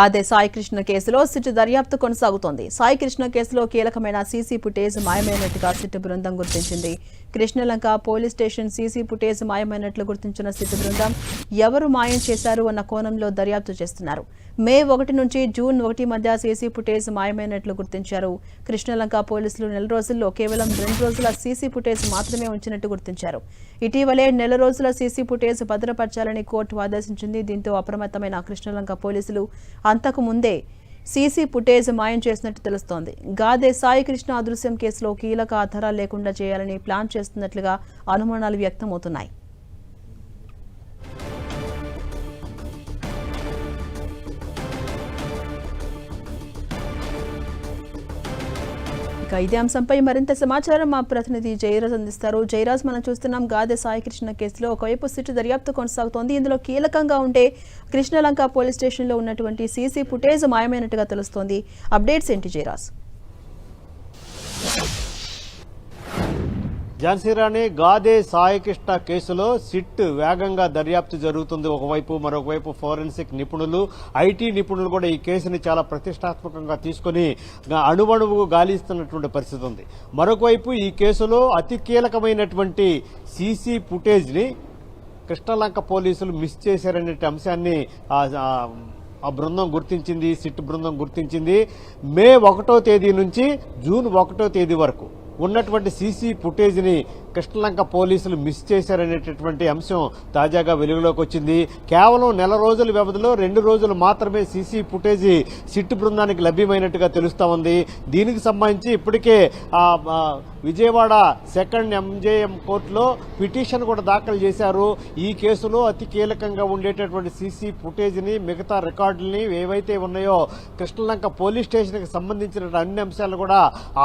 అదే సాయికృష్ణ కేసులో సిట్ దర్యాప్తు కొనసాగుతోంది. సాయికృష్ణ కేసులో కీలకమైన సీసీ ఫుటేజ్ మాయమైనట్టుగా సిట్ బృందం గుర్తించింది. Krishnalanka police station CC footage మాయమైనట్లు గుర్తించిన సిట్ బృందం ఎవరు మాయం చేశారు అన్న కోణంలో దర్యాప్తు చేస్తున్నారు. మే 1 నుంచి జూన్ 1 మధ్య సీసీ ఫుటేజ్ మాయమైనట్లు గుర్తించారు. కృష్ణలంక పోలీసులు నెల రోజుల్లో కేవలం 2 రోజుల సీసీ ఫుటేజ్ మాత్రమే ఉంచినట్టు గుర్తించారు. ఇటీవలే నెల రోజుల సీసీ ఫుటేజ్ భద్రపరచాలని కోర్టు ఆదేశించింది. దీంతో అప్రమత్తమైన కృష్ణలంక పోలీసులు అంతకు ముందే సీసీ ఫుటేజ్ మాయం చేసినట్టు తెలుస్తోంది. గాదే సాయికృష్ణ అదృశ్యం కేసులో కీలక ఆధారాలు లేకుండా చేయాలని ప్లాన్ చేస్తున్నట్లుగా అనుమానాలు వ్యక్తమవుతున్నాయి. ఇదే అంశంపై మరింత సమాచారం మా ప్రతినిధి జయరాజ్ అందిస్తారు. జయరాజ్, మనం చూస్తున్నాం గాదే సాయికృష్ణ కేసులో ఒకవైపు సిట్ దర్యాప్తు కొనసాగుతోంది. ఇందులో కీలకంగా ఉండే కృష్ణలంక పోలీస్ స్టేషన్లో ఉన్నటువంటి సీసీ ఫుటేజ్ మాయమైనట్టుగా తెలుస్తోంది. అప్డేట్స్ ఏంటి జయరాజ్? ఝాన్సీరాణి, గాదే సాయికృష్ణ కేసులో సిట్ వేగంగా దర్యాప్తు జరుగుతుంది. మరొకవైపు ఫోరెన్సిక్ నిపుణులు, ఐటీ నిపుణులు కూడా ఈ కేసుని చాలా ప్రతిష్టాత్మకంగా తీసుకుని అణువణువు గాలిస్తున్నటువంటి పరిస్థితి ఉంది. మరొకవైపు ఈ కేసులో అతి కీలకమైనటువంటి సీసీ ఫుటేజ్ని కృష్ణలంక పోలీసులు మిస్ చేశారనే అంశాన్ని ఆ బృందం గుర్తించింది. సిట్ బృందం గుర్తించింది. మే 1వ తేదీ నుంచి జూన్ 1వ తేదీ వరకు ఉన్నటువంటి సీసీ ఫుటేజ్ని కృష్ణలంక పోలీసులు మిస్ చేశారనేటటువంటి అంశం తాజాగా వెలుగులోకి వచ్చింది. కేవలం నెల రోజుల వ్యవధిలో 2 రోజులు మాత్రమే సీసీ ఫుటేజ్ సిట్ బృందానికి లభ్యమైనట్టుగా తెలుస్తా ఉంది. దీనికి సంబంధించి ఇప్పటికే విజయవాడ సెకండ్ ఎంజేఎం కోర్టులో పిటిషన్ కూడా దాఖలు చేశారు. ఈ కేసులో అతి కీలకంగా ఉండేటటువంటి సీసీ ఫుటేజ్ని, మిగతా రికార్డుల్ని ఏవైతే ఉన్నాయో కృష్ణలంక పోలీస్ స్టేషన్కి సంబంధించిన అన్ని అంశాలు కూడా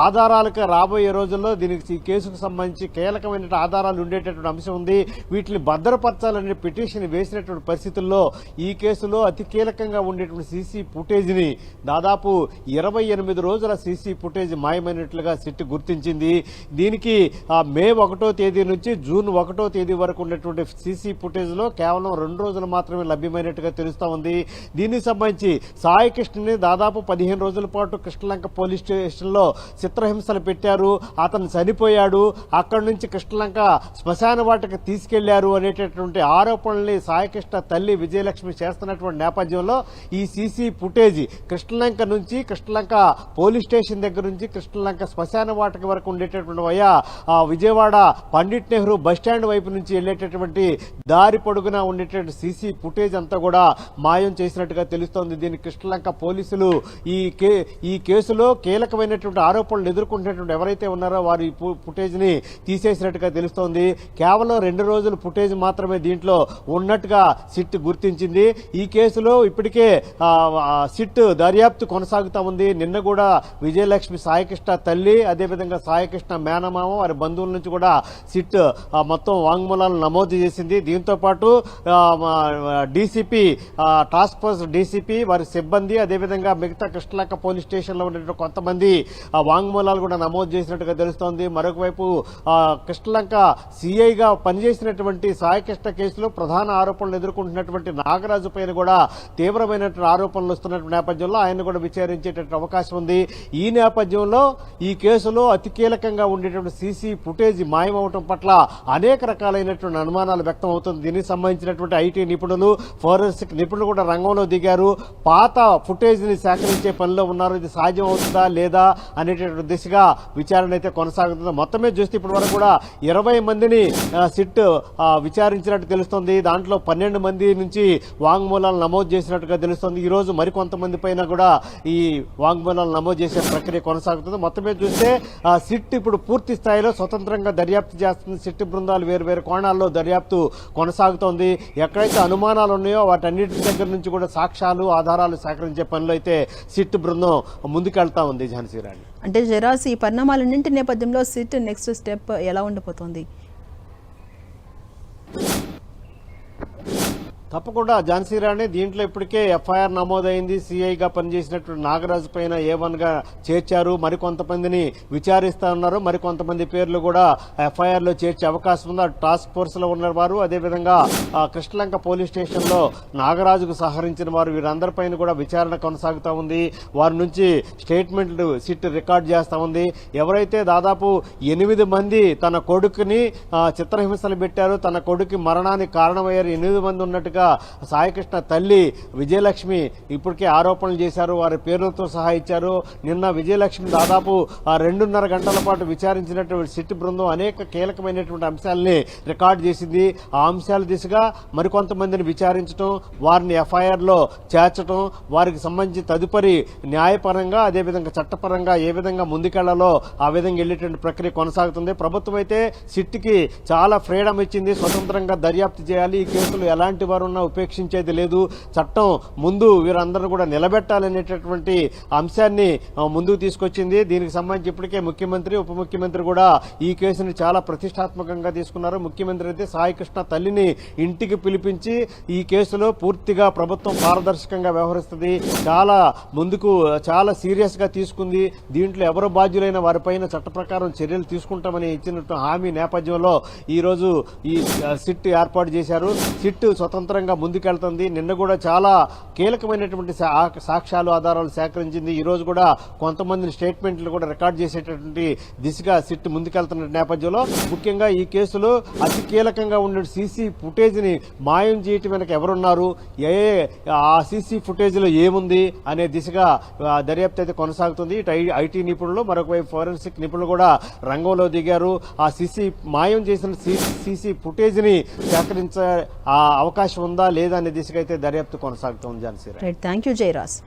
ఆధారాలకు రాబోయే రోజుల్లో దీనికి ఈ కేసుకు సంబంధించి కీలకమైన ఆధారాలు ఉండేటటువంటి అంశం ఉంది. వీటిని భద్రపరచాలనే పిటిషన్ వేసినటువంటి పరిస్థితుల్లో ఈ కేసులో అతి కీలకంగా ఉండేటువంటి సీసీ ఫుటేజ్ని దాదాపు 28 రోజుల సీసీ ఫుటేజ్ మాయమైనట్లుగా సిట్ గుర్తించింది. దీనికి మే 1వ తేదీ నుంచి జూన్ 1వ తేదీ వరకు ఉన్నటువంటి సీసీ ఫుటేజ్లో కేవలం 2 రోజులు మాత్రమే లభ్యమైనట్టుగా తెలుస్తా ఉంది. దీనికి సంబంధించి సాయికృష్ణని దాదాపు 15 రోజుల పాటు కృష్ణలంక పోలీస్ స్టేషన్లో చిత్రహింసలు పెట్టారు. అతను చనిపోయాడు. అక్కడి నుంచి కృష్ణలంక శ్మశాన వాటికి తీసుకెళ్లారు అనేటటువంటి ఆరోపణల్ని సాయికృష్ణ తల్లి విజయలక్ష్మి చేస్తున్నటువంటి నేపథ్యంలో ఈ సీసీ ఫుటేజ్ కృష్ణలంక నుంచి, కృష్ణలంక పోలీస్ స్టేషన్ దగ్గర నుంచి కృష్ణలంక శ్మశాన వాటికి వరకు ఉండేటటువంటి విజయవాడ పండిట్ నెహ్రూ బస్టాండ్ వైపు నుంచి వెళ్లేటటువంటి దారి పొడుగునా ఉండేటటువంటి సీసీ ఫుటేజ్ అంతా కూడా మాయం చేసినట్టుగా తెలుస్తోంది. దీనికి కృష్ణలంక పోలీసులు ఈ కేసులో కీలకమైనటువంటి ఆరోపణలు ఎదుర్కొంటున్నటువంటి ఎవరైతే ఉన్నారో వారి ఫుటేజ్ ని తీసేసినట్టుగా తెలుస్తోంది. కేవలం 2 రోజుల ఫుటేజ్ మాత్రమే దీంట్లో ఉన్నట్టుగా సిట్ గుర్తించింది. ఈ కేసులో ఇప్పటికే సిట్ దర్యాప్తు కొనసాగుతా ఉంది. నిన్న కూడా విజయలక్ష్మి సాయికృష్ణ తల్లి, అదేవిధంగా సాయికృష్ణ మేనమామ, వారి బంధువుల నుంచి కూడా సిట్ మొత్తం వాంగ్మూలాలను నమోదు చేసింది. దీంతో పాటు డీసీపీ, టాస్క్ ఫోర్స్ డీసీపీ, వారి సిబ్బంది, అదేవిధంగా మిగతా కృష్ణలంక పోలీస్ స్టేషన్లో ఉండే కొంతమంది వాంగ్మూలాలు కూడా నమోదు చేసినట్టుగా తెలుస్తోంది. మరొక వైపు కృష్ణలంక సీఐగా పనిచేసినటువంటి సాయికృష్ణ కేసులో ప్రధాన ఆరోపణలు ఎదుర్కొంటున్నటువంటి నాగరాజు పైన కూడా తీవ్రమైనటువంటి ఆరోపణలు వస్తున్నటువంటి నేపథ్యంలో ఆయన కూడా విచారించేటటువంటి అవకాశం ఉంది. ఈ నేపథ్యంలో ఈ కేసులో అతి కీలకంగా ఉండేటువంటి సీసీ ఫుటేజ్ మాయమవటం పట్ల అనేక రకాలైనటువంటి అనుమానాలు వ్యక్తం అవుతుంది. దీనికి సంబంధించినటువంటి ఐటీ నిపుణులు, ఫోరెన్సిక్ నిపుణులు కూడా రంగంలో దిగారు. పాత ఫుటేజ్ ని సేకరించే పనిలో ఉన్నారు. ఇది సాధ్యం అవుతుందా లేదా అనేటటువంటి దిశగా విచారణ అయితే కొనసాగుతుంది. మొత్తమే చూస్తే ఇప్పటి వరకు కూడా 20 మందిని సిట్ విచారించినట్టు తెలుస్తోంది. దాంట్లో 12 మంది నుంచి వాంగ్మూలాలు నమోదు చేసినట్టుగా తెలుస్తోంది. ఈ రోజు మరికొంతమంది పైన కూడా ఈ వాంగ్మూలాలు నమోదు చేసే ప్రక్రియ కొనసాగుతుంది. మొత్తమే చూస్తే సిట్ ఇప్పుడు పూర్తి స్థాయిలో స్వతంత్రంగా దర్యాప్తు చేస్తుంది. సిట్ బృందాలు వేరు కోణాల్లో దర్యాప్తు కొనసాగుతోంది. ఎక్కడైతే అనుమానాలు ఉన్నాయో వాటన్నిటి దగ్గర నుంచి కూడా సాక్ష్యాలు, ఆధారాలు సేకరించే పనిలో అయితే సిట్ బృందం ముందుకెళ్తా ఉంది. ఝాన్సీరాణి, అంటే జరాస్, ఈ పరిణామాలన్నింటి నేపథ్యంలో సిట్ నెక్స్ట్ స్టెప్ ఎలా ఉండబోతోంది? తప్పకుండా ఝాన్సీ రాణి, దీంట్లో ఇప్పటికే ఎఫ్ఐఆర్ నమోదైంది. సిఐగా పనిచేసినటువంటి నాగరాజు పైన A1గా చేర్చారు. మరికొంతమందిని విచారిస్తా ఉన్నారు. మరికొంతమంది పేర్లు కూడా ఎఫ్ఐఆర్ లో చేర్చే అవకాశం ఉంది. టాస్క్ ఫోర్స్ లో ఉన్నవారు, అదేవిధంగా కృష్ణలంక పోలీస్ స్టేషన్ లో నాగరాజుకు సహకరించిన వారు, వీరందరిపైన కూడా విచారణ కొనసాగుతా ఉంది. వారి నుంచి స్టేట్మెంట్లు సిట్ రికార్డ్ చేస్తా ఉంది. ఎవరైతే దాదాపు 8 మంది తన కొడుకుని చిత్రహింసలు పెట్టారు, తన కొడుకు మరణానికి కారణమయ్యారు, 8 మంది ఉన్నట్టుగా సాయికృష్ణ తల్లి విజయలక్ష్మి ఇప్పటికే ఆరోపణలు చేశారు. వారి పేర్లతో సహా ఇచ్చారు. నిన్న విజయలక్ష్మి దాదాపు 2.5 గంటల పాటు విచారించినటువంటి సిట్ బృందం అనేక కీలకమైనటువంటి అంశాలని రికార్డు చేసింది. ఆ అంశాల దిశగా మరికొంతమందిని విచారించడం, వారిని ఎఫ్ఐఆర్ లో చేర్చడం, వారికి సంబంధించి తదుపరి న్యాయపరంగా అదేవిధంగా చట్టపరంగా ఏ విధంగా ముందుకెళ్లాలో ఆ విధంగా వెళ్లేటువంటి ప్రక్రియ కొనసాగుతుంది. ప్రభుత్వం అయితే సిట్కి చాలా ఫ్రీడమ్ ఇచ్చింది. స్వతంత్రంగా దర్యాప్తు చేయాలి. ఈ కేసులు ఎలాంటి వారు ఉపేక్షించేది లేదు. చట్టం ముందు వీరందరూ కూడా నిలబెట్టాలనేటటువంటి అంశాన్ని ముందుకు తీసుకొచ్చింది. దీనికి సంబంధించి ఇప్పటికే ముఖ్యమంత్రి, ఉప ముఖ్యమంత్రి కూడా ఈ కేసుని చాలా ప్రతిష్టాత్మకంగా తీసుకున్నారు. ముఖ్యమంత్రి అయితే సాయికృష్ణ తల్లిని ఇంటికి పిలిపించి ఈ కేసులో పూర్తిగా ప్రభుత్వం పారదర్శకంగా వ్యవహరిస్తుంది, చాలా సీరియస్ గా తీసుకుంది, దీంట్లో ఎవరు బాధ్యులైన వారిపైన చట్ట ప్రకారం చర్యలు తీసుకుంటామని ఇచ్చినట్టు హామీ నేపథ్యంలో ఈ రోజు ఈ సిట్ ఏర్పాటు చేశారు. సిట్ స్వతంత్రంగా ముందుకెళ్తుంది. నిన్న కూడా చాలా కీలకమైనటువంటి సాక్ష్యాలు, ఆధారాలు సేకరించింది. ఈ రోజు కూడా కొంతమంది స్టేట్మెంట్లు కూడా రికార్డ్ చేసేటటువంటి దిశగా సిట్ ముందుకెళ్తున్న నేపథ్యంలో ముఖ్యంగా ఈ కేసులో అతి కీలకంగా ఉండే సీసీ ఫుటేజ్ ని మాయం చేయటం వెనక ఎవరున్నారు, ఆ సీసీ ఫుటేజ్ లో ఏముంది అనే దిశగా దర్యాప్తు అయితే కొనసాగుతుంది. ఇటు ఐటీ నిపుణులు, మరొకవైపు ఫోరెన్సిక్ నిపుణులు కూడా రంగంలో దిగారు. ఆ మాయం చేసిన సీసీ ఫుటేజ్ ని సేకరించే అవకాశం ఉందా లేదా అనే దిశగా అయితే దర్యాప్తు కొనసాగుతోంది. ఝాన్సీ. Thank you Jayaraj.